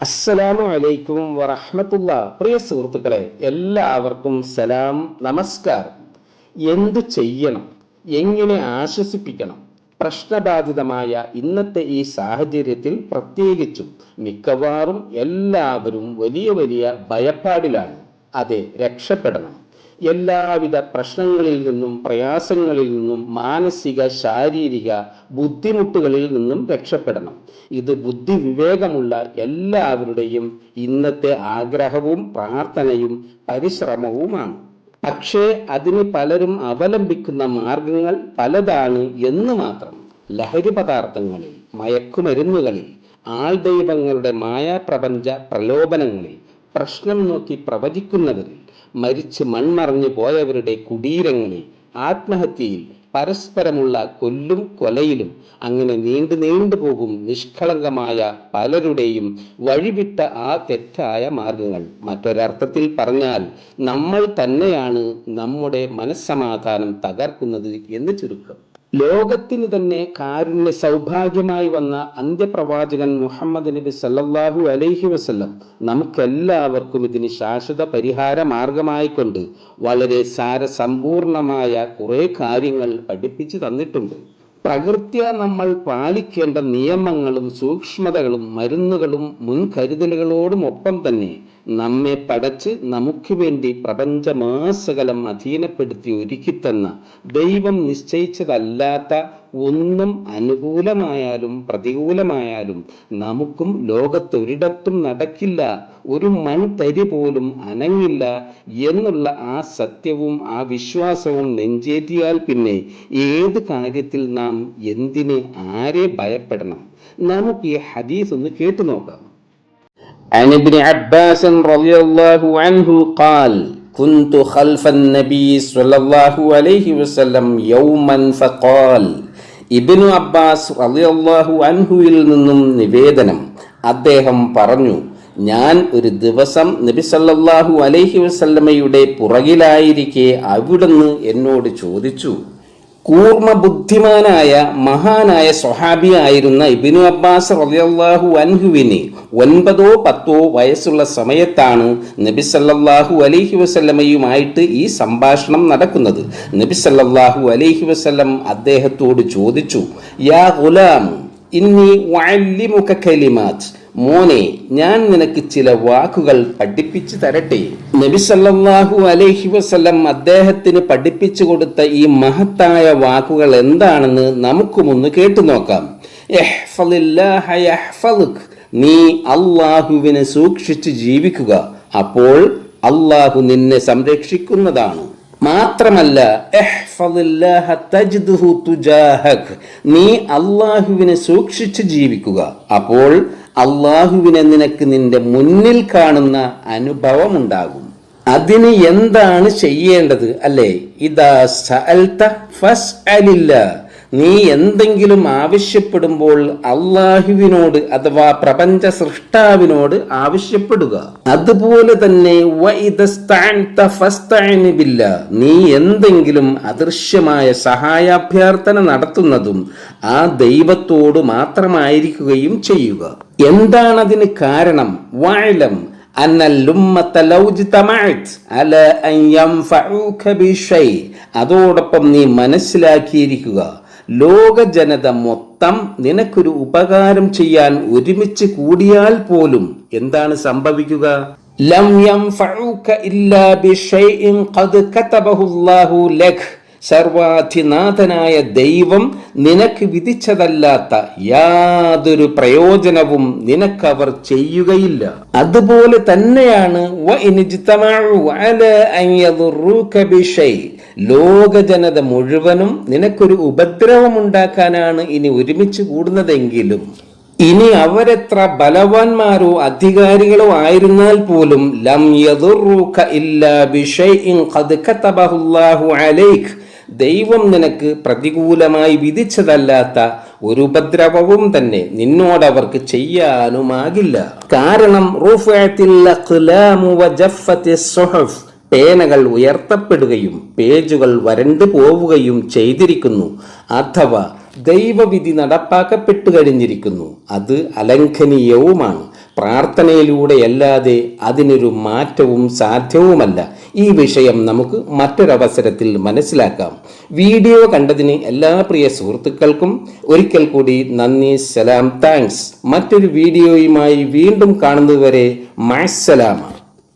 അസ്സലാമു അലൈക്കും വറഹ്മത്തുള്ള. പ്രിയ സുഹൃത്തുക്കളെ, എല്ലാവർക്കും സലാം, നമസ്കാരം. എന്തു ചെയ്യണം, എങ്ങനെ ആശ്വസിപ്പിക്കണം? പ്രശ്നബാധിതമായ ഇന്നത്തെ ഈ സാഹചര്യത്തിൽ പ്രത്യേകിച്ചും മിക്കവാറും എല്ലാവരും വലിയ വലിയ ഭയപ്പാടിലാണ്. അതെ, രക്ഷപ്പെടണം. എല്ലാവിധ പ്രശ്നങ്ങളിൽ നിന്നും പ്രയാസങ്ങളിൽ നിന്നും മാനസിക ശാരീരിക ബുദ്ധിമുട്ടുകളിൽ നിന്നും രക്ഷപ്പെടണം. ഇത് ബുദ്ധി വിവേകമുള്ള എല്ലാവരുടെയും ഇന്നത്തെ ആഗ്രഹവും പ്രാർത്ഥനയും പരിശ്രമവുമാണ്. പക്ഷേ അതിന് പലരും അവലംബിക്കുന്ന മാർഗങ്ങൾ പലതാണ് എന്ന് മാത്രം. ലഹരി പദാർത്ഥങ്ങളിൽ, മയക്കുമരുന്നുകളിൽ, ആൾദൈവങ്ങളുടെ മായാപ്രപഞ്ച പ്രലോഭനങ്ങളിൽ, പ്രശ്നം നോക്കി പ്രവചിക്കുന്നവരിൽ, മരിച്ച് മൺമറഞ്ഞു പോയവരുടെ കുടീരങ്ങളിൽ, ആത്മഹത്യയിൽ, പരസ്പരമുള്ള കൊല്ലും കൊലയിലും, അങ്ങനെ നീണ്ടു പോകും നിഷ്കളങ്കമായ പലരുടെയും വഴിവിട്ട ആ തെറ്റായ മാർഗങ്ങൾ. മറ്റൊരർത്ഥത്തിൽ പറഞ്ഞാൽ നമ്മൾ തന്നെയാണ് നമ്മുടെ മനസ്സമാധാനം തകർക്കുന്നത് എന്ന് ചുരുക്കം. ലോകത്തിന് തന്നെ കാരുണ്യ സൗഭാഗ്യമായി വന്ന അന്ത്യപ്രവാചകൻ മുഹമ്മദ് നബി സല്ലല്ലാഹു അലൈഹി വസല്ലം നമുക്കെല്ലാവർക്കും ഇതിന് ശാശ്വത പരിഹാര മാർഗമായിക്കൊണ്ട് വളരെ സാരസമ്പൂർണമായ കുറെ കാര്യങ്ങൾ പഠിപ്പിച്ചു തന്നിട്ടുണ്ട്. പ്രകൃത്യ നമ്മൾ പാലിക്കേണ്ട നിയമങ്ങളും സൂക്ഷ്മതകളും മരുന്നുകളും മുൻകരുതലുകളോടും ഒപ്പം തന്നെ നമ്മെ പടച്ച് നമുക്ക് വേണ്ടി പ്രപഞ്ചമാസകലം അധീനപ്പെടുത്തി ഒരുക്കിത്തന്ന ദൈവം നിശ്ചയിച്ചതല്ലാത്ത ഒന്നും അനുകൂലമായാലും പ്രതികൂലമായാലും നമുക്കും ലോകത്തൊരിടത്തും നടക്കില്ല, ഒരു മൺതരി പോലും അനങ്ങില്ല എന്നുള്ള ആ സത്യവും ആ വിശ്വാസവും നെഞ്ചേറ്റിയാൽ പിന്നെ ഏത് കാര്യത്തിൽ നാം എന്തിന് ആരെ ഭയപ്പെടണം? നമുക്ക് ഈ ഹദീസ് ഒന്ന് കേട്ടു നോക്കാം. عن ابن عباس رضي الله عنه قال كنت خلف النبي صلى الله عليه وسلم يوما فقال. ഇബ്നു അബ്ബാസ് റളിയല്ലാഹു അൻഹുവിൽ നിന്നും നിവേദനം, അദ്ദേഹം പറഞ്ഞു, ഞാൻ ഒരു ദിവസം നബി സല്ലല്ലാഹു അലൈഹി വസല്ലമയുടെ പുറകിലായിരിക്കെ അവിടുന്ന് എന്നോട് ചോദിച്ചു. കൂർമ്മ ബുദ്ധിമാനായ മഹാനായ സ്വഹാബിയായിരുന്ന ഇബ്നു അബ്ബാസ് റളിയല്ലാഹു അൻഹുവിന് 9-10 വയസ്സുള്ള സമയത്താണ് നബി സല്ലല്ലാഹു അലൈഹി വസല്ലമയുമായിട്ട് ഈ സംഭാഷണം നടക്കുന്നത്. നബി സല്ലല്ലാഹു അലൈഹി വസല്ലം അദ്ദേഹത്തോട് ചോദിച്ചു, യാ ഗുലാം ഇന്നി ഉഅല്ലിമുക കലിമാത്ത്, മോനെ, ഞാൻ നിനക്ക് ചില വാക്കുകൾ പഠിപ്പിച്ചു തരട്ടെ. നബി സല്ലല്ലാഹു അലൈഹി വസല്ലം അദ്ദേഹത്തിന് പഠിപ്പിച്ചു കൊടുത്ത ഈ മഹത്തായ വാക്കുകൾ എന്താണെന്ന് നമുക്കുമൊന്ന് കേട്ടു നോക്കാം. ഇഹ്ഫളില്ലാഹ യഹ്ഫളുക്, നീ അല്ലാഹുവിനെ സൂക്ഷിച്ച് ജീവിക്കുക, അപ്പോൾ അല്ലാഹു നിന്നെ സംരക്ഷിക്കുന്നതാണ്. മാത്രമല്ല, ഇഹ്ഫളില്ലാഹ തജ്ദുഹു തുജാഹക്, നീ അല്ലാഹുവിനെ സൂക്ഷിച്ച് ജീവിക്കുക, അപ്പോൾ അള്ളാഹുവിനെ നിനക്ക് നിന്റെ മുന്നിൽ കാണുന്ന അനുഭവം ഉണ്ടാകും. അതിന് എന്താണ് ചെയ്യേണ്ടത് അല്ലേ? ഇദാ സഅൽത ഫസ്അലില്ലാ, നീ എന്തെങ്കിലും ആവശ്യപ്പെടുമ്പോൾ അള്ളാഹുവിനോട് അഥവാ പ്രപഞ്ച സൃഷ്ടാവിനോട് ആവശ്യപ്പെടുക. അതുപോലെ തന്നെ വഇദസ്തഅൻത ഫസ്തഇൻ ബില്ലാ, നീ എന്തെങ്കിലും അദൃശ്യമായ സഹായാഭ്യർത്ഥന നടത്തുന്നതും ആ ദൈവത്തോട് മാത്രമായിരിക്കുകയും ചെയ്യുക. എന്താണതിന് കാരണം? വഅലം അന്നൽ ഉമ്മത ലൗ ജതമഅത് അലാ അൻ യൻഫഉക ബിശൈ, അതോടൊപ്പം നീ മനസ്സിലാക്കിയിരിക്കുക, ലോക ജനത മൊത്തം നിനക്കൊരു ഉപകാരം ചെയ്യാൻ ഒരുമിച്ച് കൂടിയാൽ പോലും എന്താണ് സംഭവിക്കുക? ലം യൻഫഉക ഇല്ലാ ബിശൈഇൻ ഖദ് കതബഹുല്ലാഹു ലക്, സർവാധിനാഥനായ ദൈവം നിനക്ക് വിധിച്ചതല്ലാത്ത യാതൊരു പ്രയോജനവും നിനക്കവർ ചെയ്യുകയില്ല. അതുപോലെ തന്നെയാണ് ലോക ജനത മുഴുവനും നിനക്കൊരു ഉപദ്രവമുണ്ടാക്കാനാണ് ഇനി ഒരുമിച്ച് കൂടുന്നതെങ്കിലും, ഇനി അവരെത്ര ബലവാന്മാരോ അധികാരികളോ ആയിരുന്നാൽ പോലും ലം യദുറുക ഇല്ലാ ബിശൈഇൻ ഖദ് കതബഹുല്ലാഹു അലൈക്, ദൈവം നിനക്ക് പ്രതികൂലമായി വിധിച്ചതല്ലാത്ത ഒരു ഉപദ്രവവും തന്നെ നിന്നോടവർക്ക് ചെയ്യാനുമാകില്ല. കാരണം റുഫഅത്തിൽ അഖ്ലാമു വജഫത്തിസ് സുഹഫ്, പേനകൾ ഉയർത്തപ്പെടുകയും പേജുകൾ വരണ്ടു പോവുകയും ചെയ്തിരിക്കുന്നു, അഥവാ ദൈവവിധി നടപ്പാക്കപ്പെട്ടു കഴിഞ്ഞിരിക്കുന്നു. അത് അലംഘനീയവുമാണ്. പ്രാർത്ഥനയിലൂടെയല്ലാതെ അതിനൊരു മാറ്റവും സാധ്യവുമല്ല. ഈ വിഷയം നമുക്ക് മറ്റൊരവസരത്തിൽ മനസ്സിലാക്കാം. വീഡിയോ കണ്ടതിന് എല്ലാ പ്രിയ സുഹൃത്തുക്കൾക്കും ഒരിക്കൽ കൂടി നന്ദി, സലാം, താങ്ക്സ്. മറ്റൊരു വീഡിയോയുമായി വീണ്ടും കാണുന്നതുവരെ മഅസ്സലാമ.